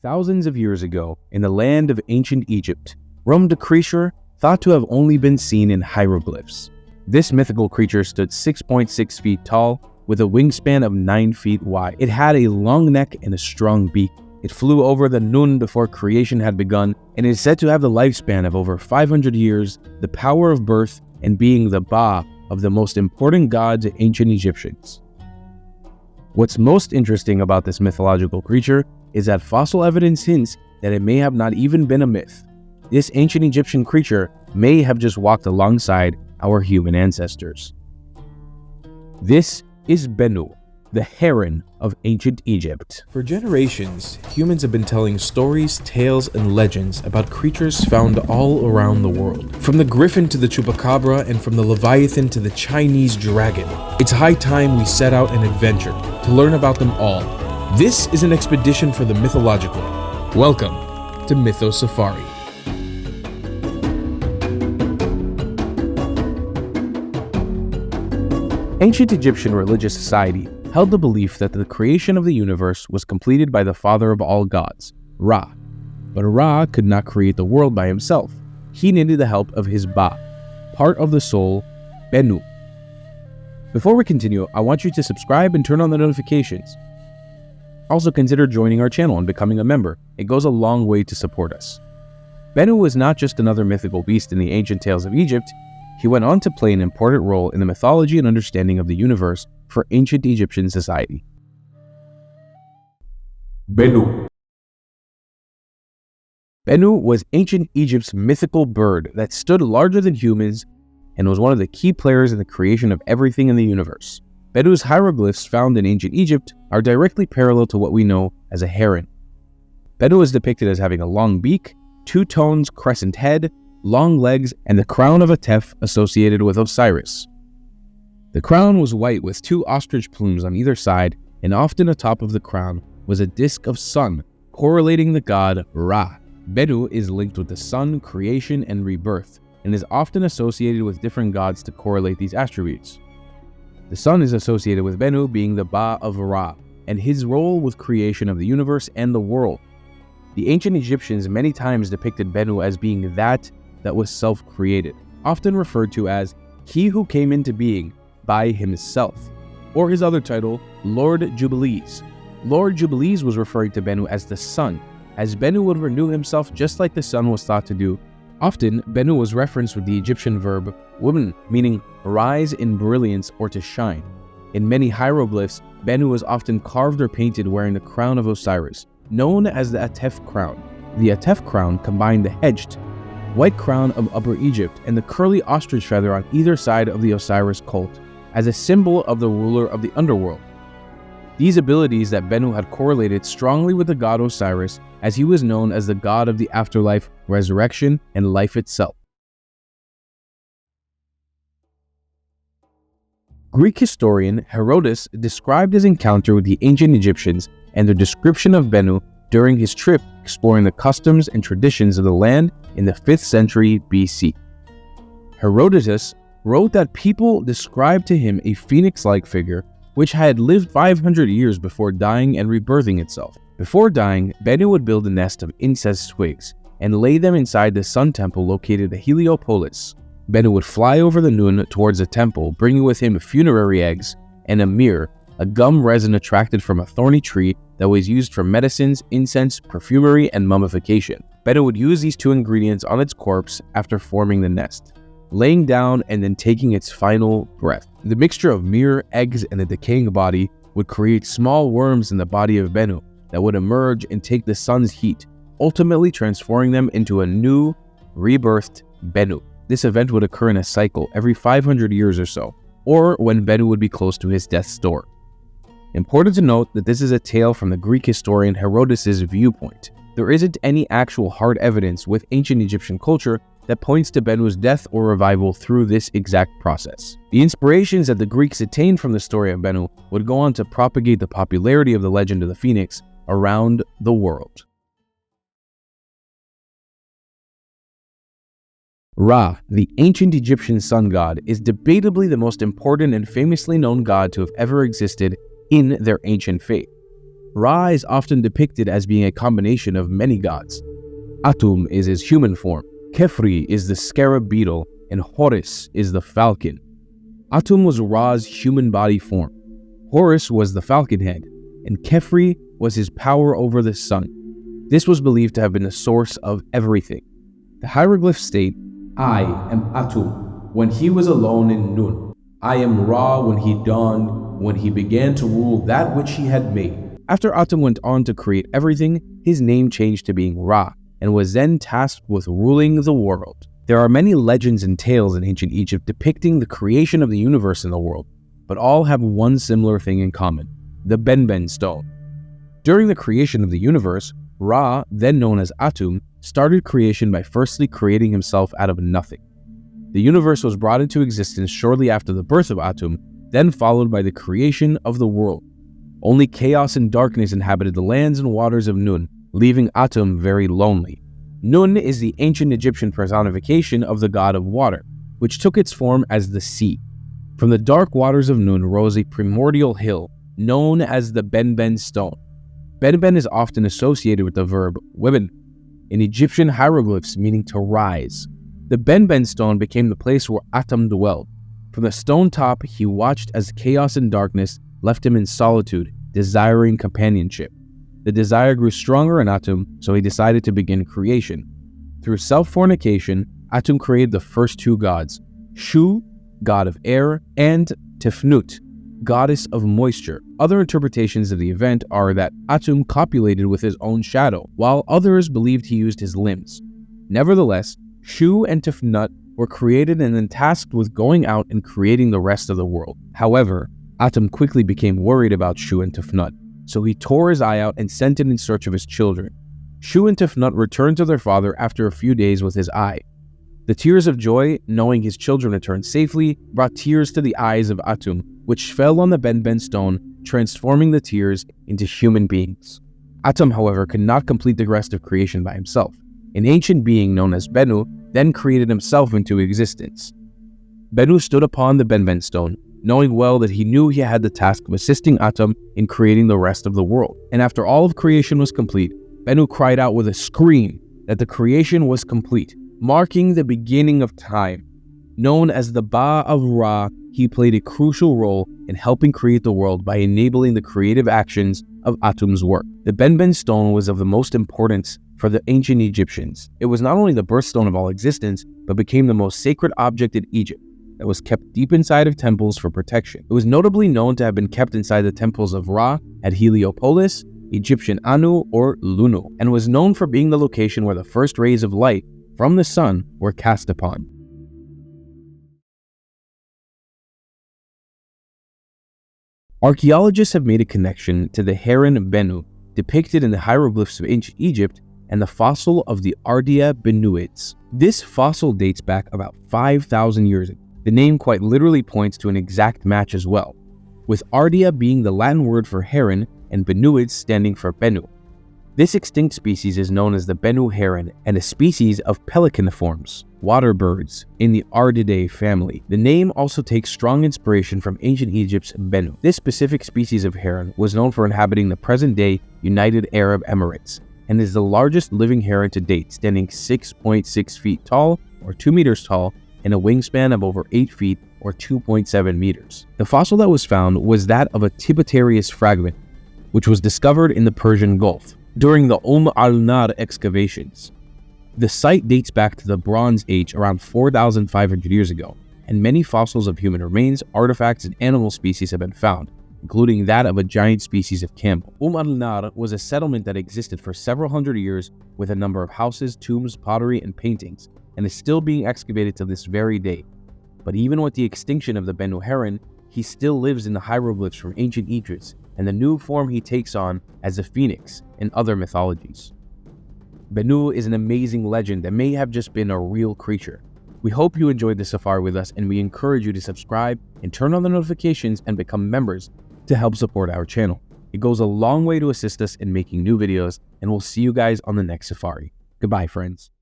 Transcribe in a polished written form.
Thousands of years ago, in the land of ancient Egypt, roamed a creature thought to have only been seen in hieroglyphs. This mythical creature stood 6.6 feet tall, with a wingspan of 9 feet wide. It had a long neck and a strong beak. It flew over the Nun before creation had begun, and is said to have the lifespan of over 500 years, the power of birth, and being the Ba of the most important gods of ancient Egyptians. What's most interesting about this mythological creature is that fossil evidence hints that it may have not even been a myth. This ancient Egyptian creature may have just walked alongside our human ancestors. This is Benu, the heron of ancient Egypt. For generations, humans have been telling stories, tales, and legends about creatures found all around the world. From the griffin to the chupacabra, and from the leviathan to the Chinese dragon. It's high time we set out an adventure to learn about them all. This is an expedition for the mythological. Welcome to Mytho Safari. Ancient Egyptian religious society held the belief that the creation of the universe was completed by the father of all gods, Ra. But Ra could not create the world by himself. He needed the help of his Ba, part of the soul, Benu. Before we continue, I want you to subscribe and turn on the notifications. Also consider joining our channel and becoming a member. It goes a long way to support us. Benu was not just another mythical beast in the ancient tales of Egypt. He went on to play an important role in the mythology and understanding of the universe for ancient Egyptian society. Benu. Benu was ancient Egypt's mythical bird that stood larger than humans and was one of the key players in the creation of everything in the universe. Benu's hieroglyphs found in ancient Egypt are directly parallel to what we know as a heron. Benu is depicted as having a long beak, two-tones crescent head, long legs, and the crown of a tef associated with Osiris. The crown was white with two ostrich plumes on either side, and often atop of the crown was a disc of sun, correlating the god Ra. Benu is linked with the sun, creation, and rebirth, and is often associated with different gods to correlate these attributes. The sun is associated with Benu being the Ba of Ra, and his role with creation of the universe and the world. The ancient Egyptians many times depicted Benu as being that was self-created, often referred to as he who came into being by himself, or his other title, Lord Jubilees. Lord Jubilees was referring to Benu as the sun, as Benu would renew himself just like the sun was thought to do. Often, Benu was referenced with the Egyptian verb wubn, meaning rise in brilliance or to shine. In many hieroglyphs, Benu was often carved or painted wearing the crown of Osiris, known as the Atef crown. The Atef crown combined the hedged white crown of Upper Egypt and the curly ostrich feather on either side of the Osiris cult as a symbol of the ruler of the underworld. These abilities that Benu had correlated strongly with the god Osiris, as he was known as the god of the afterlife, resurrection, and life itself. Greek historian Herodotus described his encounter with the ancient Egyptians and their description of Benu during his trip exploring the customs and traditions of the land in the 5th century BC. Herodotus wrote that people described to him a phoenix-like figure which had lived 500 years before dying and rebirthing itself. Before dying, Benu would build a nest of incense twigs and lay them inside the sun temple located at Heliopolis. Benu would fly over the Nun towards the temple, bringing with him funerary eggs and a myrrh, a gum resin extracted from a thorny tree that was used for medicines, incense, perfumery, and mummification. Benu would use these two ingredients on its corpse after forming the nest, laying down and then taking its final breath. The mixture of myrrh, eggs, and a decaying body would create small worms in the body of Benu that would emerge and take the sun's heat, ultimately transforming them into a new, rebirthed Benu. This event would occur in a cycle every 500 years or so, or when Benu would be close to his death's door. Important to note that this is a tale from the Greek historian Herodotus' viewpoint. There isn't any actual hard evidence with ancient Egyptian culture that points to Benu's death or revival through this exact process. The inspirations that the Greeks attained from the story of Benu would go on to propagate the popularity of the legend of the phoenix around the world. Ra, the ancient Egyptian sun god, is debatably the most important and famously known god to have ever existed in their ancient faith. Ra is often depicted as being a combination of many gods. Atum is his human form, Kefri is the scarab beetle, and Horus is the falcon. Atum was Ra's human body form, Horus was the falcon head, and Kefri was his power over the sun. This was believed to have been the source of everything. The hieroglyphs state, I am Atum when he was alone in Nun. I am Ra when he dawned, when he began to rule that which he had made. After Atum went on to create everything, his name changed to being Ra, and was then tasked with ruling the world. There are many legends and tales in ancient Egypt depicting the creation of the universe and the world, but all have one similar thing in common, the Benben stone. During the creation of the universe, Ra, then known as Atum, started creation by firstly creating himself out of nothing. The universe was brought into existence shortly after the birth of Atum, then followed by the creation of the world. Only chaos and darkness inhabited the lands and waters of Nun, leaving Atum very lonely. Nun is the ancient Egyptian personification of the god of water, which took its form as the sea. From the dark waters of Nun rose a primordial hill, known as the Benben stone. Benben is often associated with the verb weben, in Egyptian hieroglyphs meaning to rise. The Benben stone became the place where Atum dwelled. From the stone top, he watched as chaos and darkness left him in solitude, desiring companionship. The desire grew stronger in Atum, so he decided to begin creation. Through self-fornication, Atum created the first two gods, Shu, god of air, and Tefnut, goddess of moisture. Other interpretations of the event are that Atum copulated with his own shadow, while others believed he used his limbs. Nevertheless, Shu and Tefnut were created and then tasked with going out and creating the rest of the world. However, Atum quickly became worried about Shu and Tefnut, so he tore his eye out and sent it in search of his children. Shu and Tefnut returned to their father after a few days with his eye. The tears of joy, knowing his children returned safely, brought tears to the eyes of Atum, which fell on the Benben stone, transforming the tears into human beings. Atum, however, could not complete the rest of creation by himself. An ancient being known as Benu then created himself into existence. Benu stood upon the Benben stone, knowing well that he knew he had the task of assisting Atum in creating the rest of the world. And after all of creation was complete, Benu cried out with a scream that the creation was complete, marking the beginning of time. Known as the Ba of Ra, he played a crucial role in helping create the world by enabling the creative actions of Atum's work. The Benben stone was of the most importance for the ancient Egyptians. It was not only the birthstone of all existence, but became the most sacred object in Egypt that was kept deep inside of temples for protection. It was notably known to have been kept inside the temples of Ra at Heliopolis, Egyptian Anu, or Lunu, and was known for being the location where the first rays of light from the sun were cast upon. Archaeologists have made a connection to the heron Benu, depicted in the hieroglyphs of ancient Egypt, and the fossil of the Ardea Benuids. This fossil dates back about 5,000 years ago. The name quite literally points to an exact match as well, with Ardea being the Latin word for heron and Benuids standing for Benu. This extinct species is known as the Benu heron and a species of pelicaniforms, water birds, in the Ardidae family. The name also takes strong inspiration from ancient Egypt's Benu. This specific species of heron was known for inhabiting the present-day United Arab Emirates and is the largest living heron to date, standing 6.6 feet tall or 2 meters tall and a wingspan of over 8 feet or 2.7 meters. The fossil that was found was that of a Tibetarius fragment, which was discovered in the Persian Gulf during the al-Nar excavations. The site dates back to the Bronze Age around 4,500 years ago, and many fossils of human remains, artifacts, and animal species have been found, including that of a giant species of camel. al-Nar was a settlement that existed for several hundred years with a number of houses, tombs, pottery, and paintings, and is still being excavated to this very day. But even with the extinction of the Benu heron, he still lives in the hieroglyphs from ancient Egypt, and the new form he takes on as a phoenix in other mythologies. Benu is an amazing legend that may have just been a real creature. We hope you enjoyed this safari with us, and we encourage you to subscribe and turn on the notifications and become members to help support our channel. It goes a long way to assist us in making new videos, and we'll see you guys on the next safari. Goodbye, friends.